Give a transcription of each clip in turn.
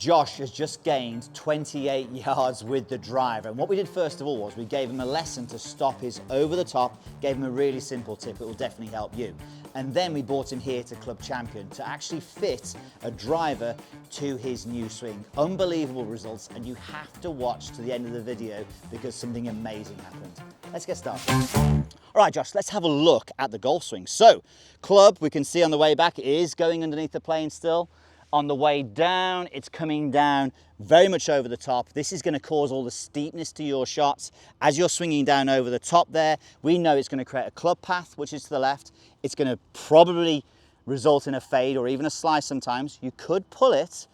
Josh has just gained 28 yards with the driver, and what we did first of all was we gave him a lesson to stop his over the top, gave him a really simple tip that will definitely help you. And then we brought him here to Club Champion to actually fit a driver to his new swing. Unbelievable results, and you have to watch to the end of the video because something amazing happened. Let's get started. All right, Josh, let's have a look at the golf swing. So, club, we can see on the way back, is going underneath the plane still. On the way down, it's coming down very much over the top. This is going to cause all the steepness to your shots. As you're swinging down over the top there, we know it's going to create a club path, which is to the left. It's going to probably result in a fade or even a slice sometimes. You could pull it,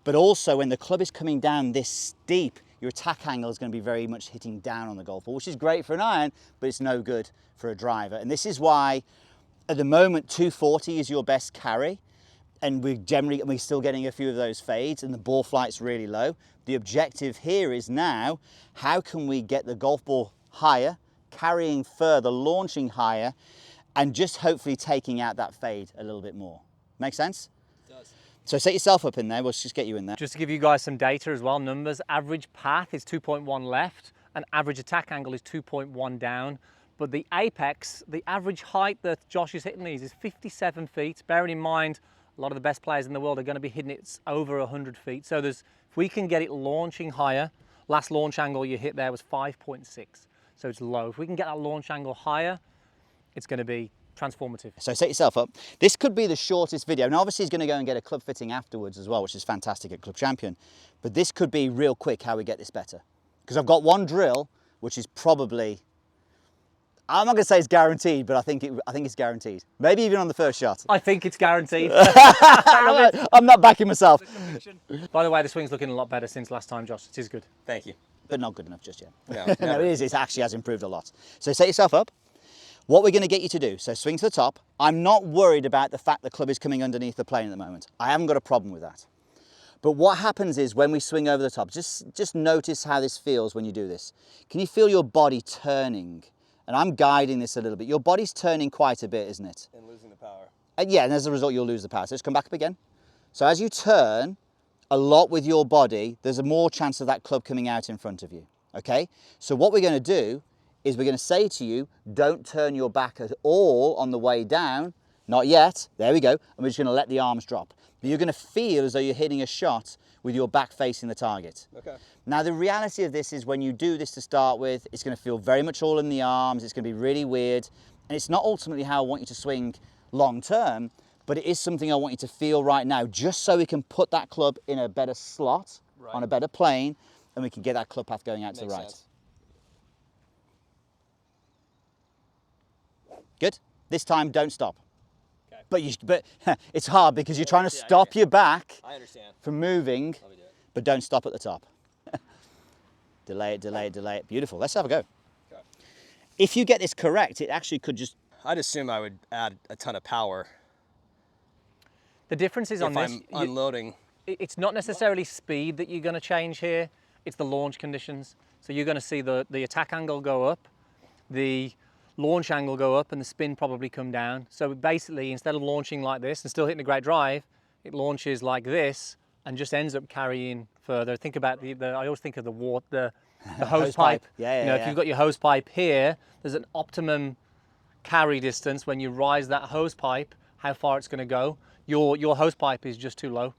but also when the club is coming down this steep, your attack angle is going to be very much hitting down on the golf ball, which is great for an iron, but it's no good for a driver. And this is why, at the moment, 240 is your best carry. And we're still getting a few of those fades and the ball flight's really low. The objective here is now, how can we get the golf ball higher, carrying further, launching higher, and just hopefully taking out that fade a little bit more. Make sense? It does. So set yourself up in there, we'll just get you in there. Just to give you guys some data as well, numbers, average path is 2.1 left and average attack angle is 2.1 down. But the apex, the average height that Josh is hitting these is 57 feet, bearing in mind a lot of the best players in the world are going to be hitting it over 100 feet. So if we can get it launching higher, last launch angle you hit there was 5.6. So it's low. If we can get that launch angle higher, it's going to be transformative. So set yourself up. This could be the shortest video. Now obviously he's going to go and get a club fitting afterwards as well, which is fantastic at Club Champion. But this could be real quick how we get this better. Because I've got one drill, which is probably, I'm not going to say it's guaranteed, but I think it's guaranteed. Maybe even on the first shot. I think it's guaranteed. I'm not backing myself. By the way, the swing's looking a lot better since last time, Josh. It is good. Thank you. But not good enough just yet. No, No, it is. It actually has improved a lot. So set yourself up. What we're going to get you to do, so swing to the top. I'm not worried about the fact the club is coming underneath the plane at the moment. I haven't got a problem with that. But what happens is when we swing over the top, just notice how this feels when you do this. Can you feel your body turning? And I'm guiding this a little bit. Your body's turning quite a bit, isn't it? And losing the power. Yeah, and as a result, you'll lose the power. So just come back up again. So as you turn a lot with your body, there's a more chance of that club coming out in front of you, okay? So what we're going to do is we're going to say to you, don't turn your back at all on the way down. Not yet. There we go. And we're just going to let the arms drop. But you're going to feel as though you're hitting a shot with your back facing the target. Okay. Now the reality of this is when you do this to start with, it's going to feel very much all in the arms, it's going to be really weird, and it's not ultimately how I want you to swing long term, but it is something I want you to feel right now, just so we can put that club in a better slot, on a better plane, and we can get that club path going out to the right. Sense. Good. This time, don't stop. Okay. But it's hard because you're trying to stop your back from moving, but don't stop at the top. Delay it, delay it, delay it. Beautiful. Let's have a go. Okay. If you get this correct, it actually could just... I'd assume I would add a ton of power. The difference is on this. If I'm unloading. It's not necessarily speed that you're going to change here. It's the launch conditions. So you're going to see the attack angle go up, the launch angle go up, and the spin probably come down. So basically, instead of launching like this and still hitting a great drive, it launches like this and just ends up carrying further. Think about I always think of the hose pipe. Yeah, if you've got your hose pipe here, there's an optimum carry distance when you rise that hose pipe, how far it's going to go. Your hose pipe is just too low.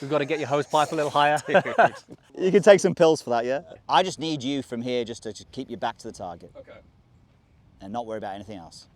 We've got to get your hose pipe a little higher. You can take some pills for that, yeah? I just need you from here just to keep your back to the target. Okay. And not worry about anything else.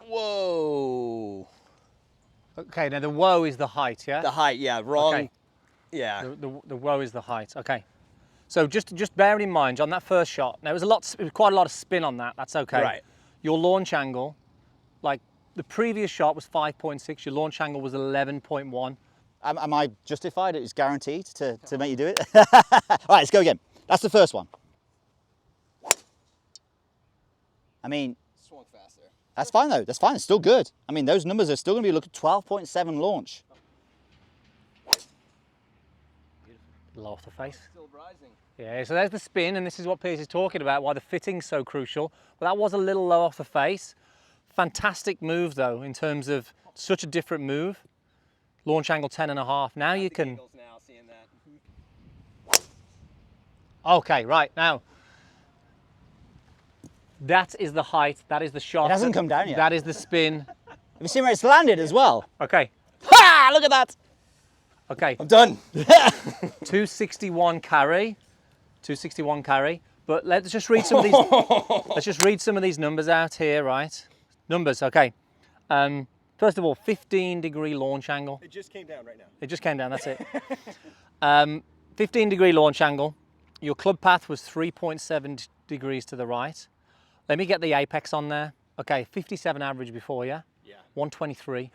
Whoa. Okay, now the whoa is the height, yeah? The height, yeah, wrong. Okay. Yeah. The whoa is the height, okay. So just bear in mind, on that first shot, there was quite a lot of spin on that, that's okay. Right. Your launch angle, like the previous shot was 5.6, your launch angle was 11.1. Am I justified? It's guaranteed to make you do it? All right, let's go again. That's the first one. I mean, Swung faster. That's fine though, that's fine, it's still good. I mean, those numbers are still gonna be looking 12.7 launch. Low off the face. Still rising. Yeah, so there's the spin, and this is what Piers is talking about, why the fitting's so crucial. But that was a little low off the face. Fantastic move though, in terms of such a different move. launch angle 10.5. Now you can. Giggles now seeing that. Okay, right now. That is the height. That is the shot. It hasn't come down yet. That is the spin. Have you seen where it's landed as well? Okay. Ha! Look at that. Okay. I'm done. 261 carry. 261 carry. But let's just read some of these. Let's just read some of these numbers out here, right? Numbers. Okay. First of all, 15-degree launch angle. It just came down right now. It just came down. That's it. 15-degree launch angle. Your club path was 3.7 degrees to the right. Let me get the apex on there. Okay, 57 average before, yeah? Yeah. 123.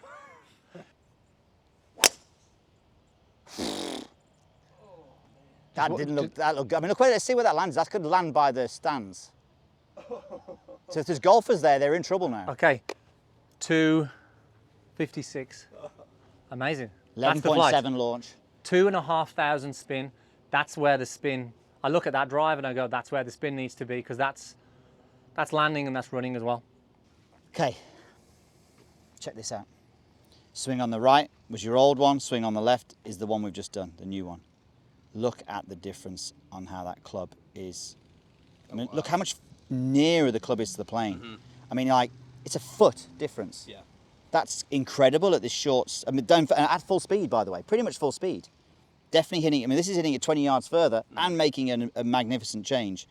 That didn't look, that looked good. I mean, look, let's see where that lands. That could land by the stands. So if there's golfers there, they're in trouble now. Okay, 256. Amazing. That's the flight. 11.7 launch. 2,500 spin. That's where the spin, I look at that drive and I go, that's where the spin needs to be, because that's landing and that's running as well. Okay, check this out. Swing on the right was your old one, swing on the left is the one we've just done, the new one. Look at the difference on how that club is. I mean, look how much nearer the club is to the plane. I mean, like, it's a foot difference. Yeah. That's incredible at this short, I mean, at full speed, by the way, pretty much full speed. Definitely hitting, I mean, this is hitting it 20 yards further and making a magnificent change.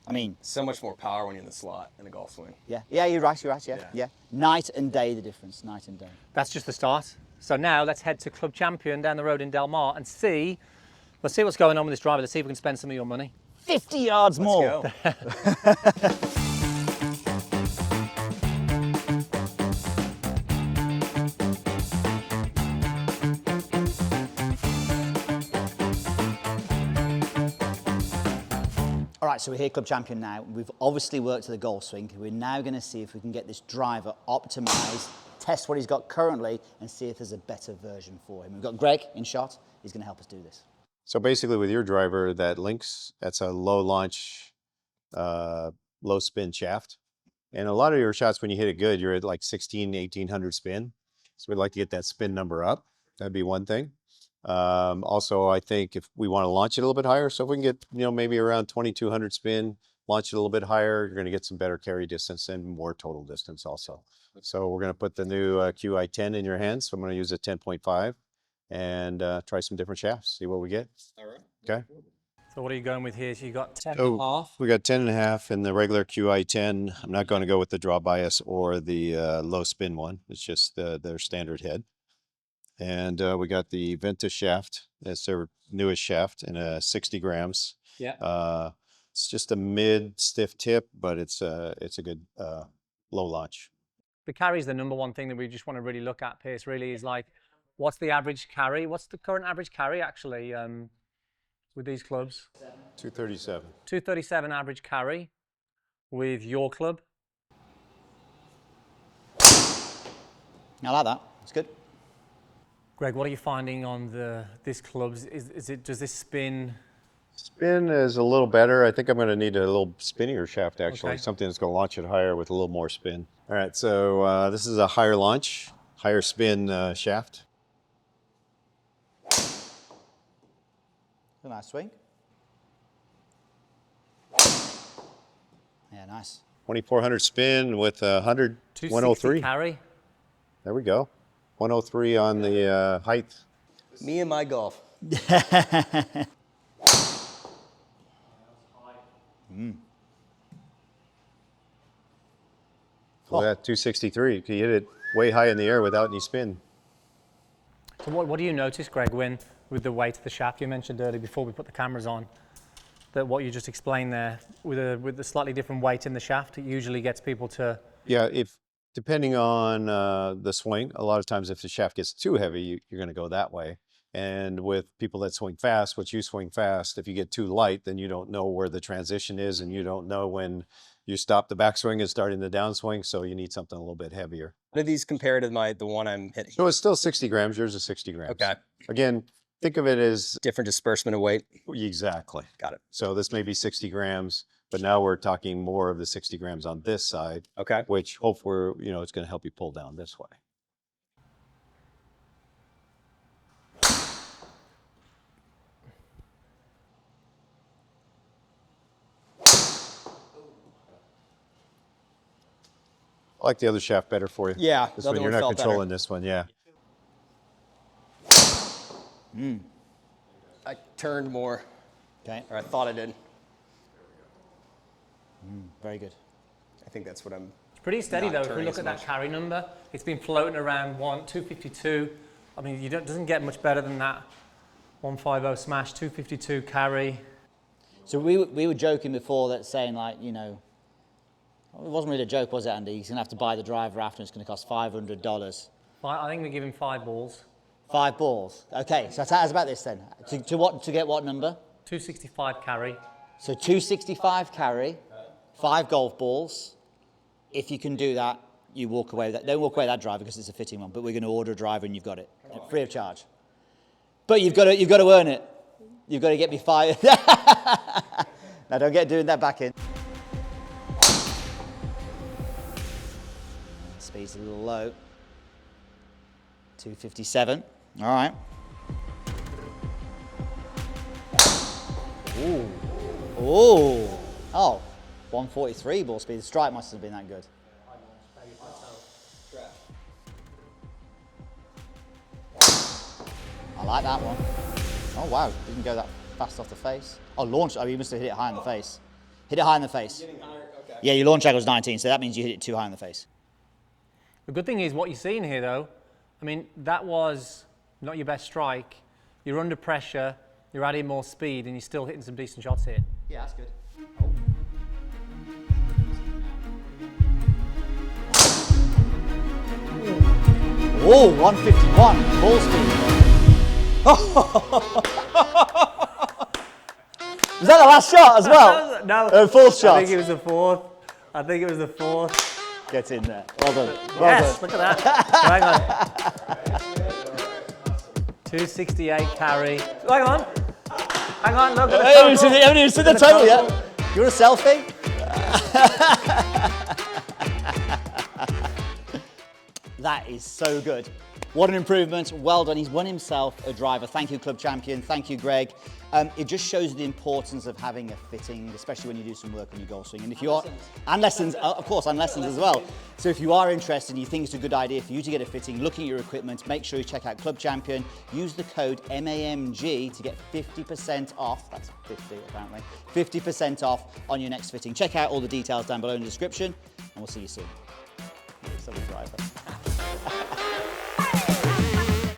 I mean, So much more power when you're in the slot in a golf swing. yeah, you're right, yeah. Night and day, the difference, night and day. That's just the start. So now let's head to Club Champion down the road in Del Mar and see, let's see what's going on with this driver. Let's see if we can spend some of your money. 50 yards more. Let's go. All right, so we're here, Club Champion now. We've obviously worked to the golf swing. We're now going to see if we can get this driver optimized, test what he's got currently, and see if there's a better version for him. We've got Greg in shot. He's going to help us do this. So basically with your driver, that links, that's a low launch, low spin shaft. And a lot of your shots, when you hit it good, you're at like 1,800 spin. So we'd like to get that spin number up. That'd be one thing. Also, I think if we want to launch it a little bit higher, so if we can get, maybe around 2,200 spin, launch it a little bit higher, you're going to get some better carry distance and more total distance also. So we're going to put the new QI10 in your hands. So I'm going to use a 10.5 and try some different shafts, see what we get. All right. Okay. So what are you going with here? So you got 10 Oh, and a half. We got 10.5 in the regular QI10. I'm not going to go with the draw bias or the low spin one. It's just their standard head. And we got the Venta shaft. That's their newest shaft in 60 grams. Yeah. It's just a mid stiff tip, but it's a good low launch. The carry is the number one thing that we just want to really look at, Piers, really is like, what's the average carry? What's the current average carry actually with these clubs? 237. 237 average carry with your club. I like that. It's good. Greg, what are you finding on this clubs? Does this spin? Spin is a little better. I think I'm going to need a little spinnier shaft actually, Okay. something that's going to launch it higher with a little more spin. All right, so this is a higher launch, higher spin shaft. A nice swing. Yeah, nice. 2,400 spin with 260 103. carry. There we go. 103 on the height. Meandmygolf. Look at that 263. You can hit it way high in the air without any spin. So what do you notice, Greg, with the weight of the shaft? You mentioned earlier before we put the cameras on that what you just explained there with the slightly different weight in the shaft, it usually gets people to. Yeah, depending on the swing, a lot of times if the shaft gets too heavy, you're going to go that way. And with people that swing fast, which you swing fast, if you get too light, then you don't know where the transition is and you don't know when you stop the backswing and starting the downswing, so you need something a little bit heavier. How do these compare to the one I'm hitting? So it's still 60 grams. Yours is 60 grams. Okay. Again, think of it as Different disbursement of weight. exactly. Got it. So this may be 60 grams, but now we're talking more of the 60 grams on this side, Okay. which hopefully, it's going to help you pull down this way. I like the other shaft better for you. Yeah, This the one, other you're one not felt controlling better. this one, yeah. I turned more, Okay, or I thought I did. very good. I think that's what I'm. It's pretty steady Not though. If we turning look as at that much. carry number, it's been floating around 252. I mean, doesn't get much better than that. 150 smash, 252 carry. So we were joking before that saying like, you know, it wasn't really a joke, was it, Andy? He's going to have to buy the driver after, and it's going to cost $500. I think we give him 5 balls. 5 balls. Okay, so tell us about this then. To get what number? 265 carry. So 265 carry, 5 golf balls. If you can do that, you walk away with that. Don't walk away with that driver because it's a fitting one, but we're going to order a driver and you've got it. Free of charge. But you've got to earn it. You've got to get me 5. Now don't get doing that back in. Speed's a little low. 257. All right. Ooh. Ooh. Oh, 143 ball speed. The strike must have been that good. I like that one. Oh wow, didn't go that fast off the face. Oh, launch. Oh, you must have hit it high in the face. Hit it high in the face. Yeah, your launch angle was 19, so that means you hit it too high in the face. The good thing is what you're seeing here though, I mean, that was not your best strike. You're under pressure, you're adding more speed, and you're still hitting some decent shots here. Yeah, that's good. Oh, 151 ball speed. Was that the last shot as well? No, Fourth shot. I think it was the fourth. I think it was the fourth. Get in there. Well done. Well Yes, done. look at that. Hang on. 268 carry. Hang on. Hang on, look at the I haven't even seen the Look at total total. yet. You want a selfie? That is so good. What an improvement. Well done. He's won himself a driver. Thank you, club champion. Thank you, Greg. It just shows the importance of having a fitting, especially when you do some work on your golf swing. And if you are, and lessons, of course, and lessons as well. So if you are interested and you think it's a good idea for you to get a fitting, looking at your equipment, make sure you check out Club Champion. Use the code MAMG to get 50% off. That's 50 apparently. 50% off on your next fitting. Check out all the details down below in the description, and we'll see you soon. You're a driver.